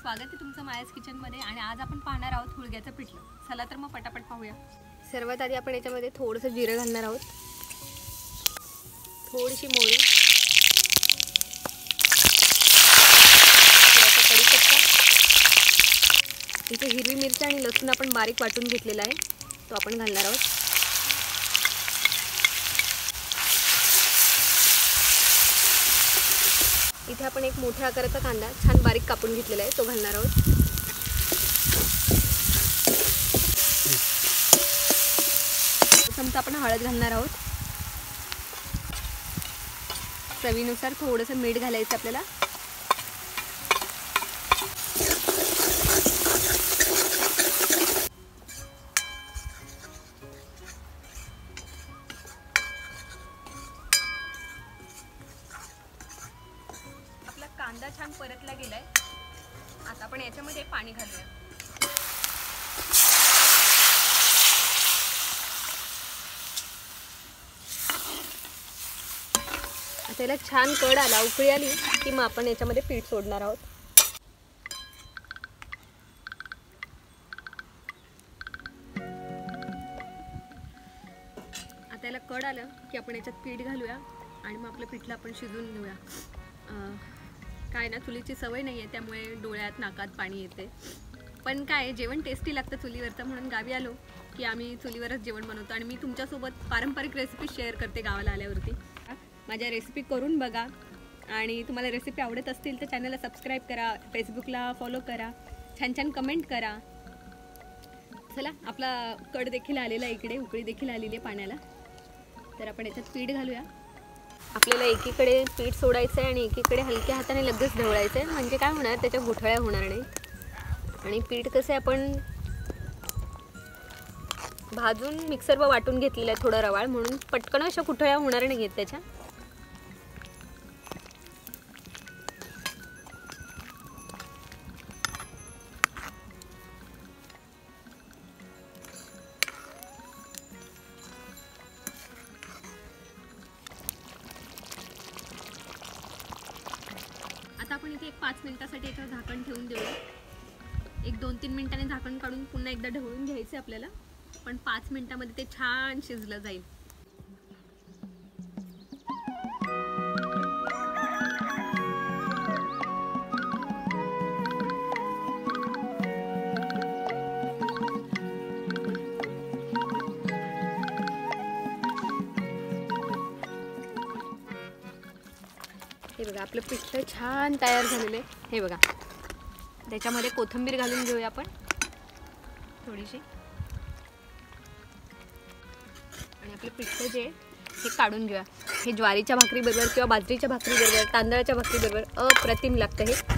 स्वागत आहे तुमचं मायाज किचनमध्ये। आणि आज आपण पाहणार आहोत हुळग्याचं पिठलं। चला तर मग पटापट पाहूया। सर्वात आधी आपण याच्यामध्ये थोडंसं जिरं घालणार आहोत, थोडीशी मोहरी, थोडासा कढीपत्ता, इथे हिरवी मिरची आणि लसूण आपण बारीक वाटून घेतलेला आहे तो आपण घालणार आहोत। इथे आपण एक मोठ्या आकाराचा कांदा छान बारीक कापून घेतलेला आहे तो घालणार आहोत। चमचा आपण हळद घालणार आहोत। चवीनुसार थोडंसं मीठ घालायचं आपल्याला। कांदा छान परतला गेलाय, आता आपण याच्यामध्ये पाणी घालूया। आता याला छान कड आला, उकळी आली की मग आपण याच्यामध्ये पीठ सोडणार आहोत। आता याला कड आलं की आपण याच्यात पीठ घालूया आणि मग आपलं पिठलं आपण शिजवून घेऊया। काय ना, चुलीची सवय नाही आहे त्यामुळे डोळ्यात नाकात पाणी येते, पण काय जेवण टेस्टी लागतं चुलीवरचं, म्हणून गावी आलो की आम्ही चुलीवरच जेवण बनवतो। आणि मी तुमच्यासोबत पारंपरिक रेसिपी शेअर करते गावाला आल्यावरती। माझ्या रेसिपी करून बघा आणि तुम्हाला रेसिपी आवडत असतील तर चॅनलला सबस्क्राईब करा, फेसबुकला फॉलो करा, छान छान कमेंट करा। चला, आपला कड देखील आलेला आहे, इकडे उकळी देखील आलेली आहे पाण्याला, तर आपण याच्यात पीठ घालूया। आपल्याला एकीकडे पीठ सोडायचं आहे आणि एकीकडे हलक्या हाताने लगेच ढवळायचं आहे, म्हणजे काय होणार, त्याच्या गुठळ्या होणार नाहीत। आणि पीठ कसं आहे आपण भाजून मिक्सरवर वाटून घेतलेलं आहे थोडं रवाळ, म्हणून पटकन अशा गुठळ्या होणार नाही आहेत त्याच्या। आता आपण इथे एक 5 मिनिटासाठी याच्यावर झाकण ठेवून देऊया। एक 2-3 मिनिटांनी झाकण काढून पुन्हा एकदा ढवळून घ्यायचं आपल्याला, पण 5 मिनिटांमध्ये ते छान शिजलं जाईल। हे बघा, आपलं पिठलं छान तयार झालेलं आहे। हे बघा, त्याच्यामध्ये कोथिंबीर घालून घेऊया आपण थोडीशी, आणि आपलं पिठलं जे हे काढून घेऊया। हे ज्वारीच्या भाकरी बरोबर किंवा बाजरीच्या भाकरी बरोबर, तांदळाच्या भाकरी बरोबर अप्रतिम लागतं हे।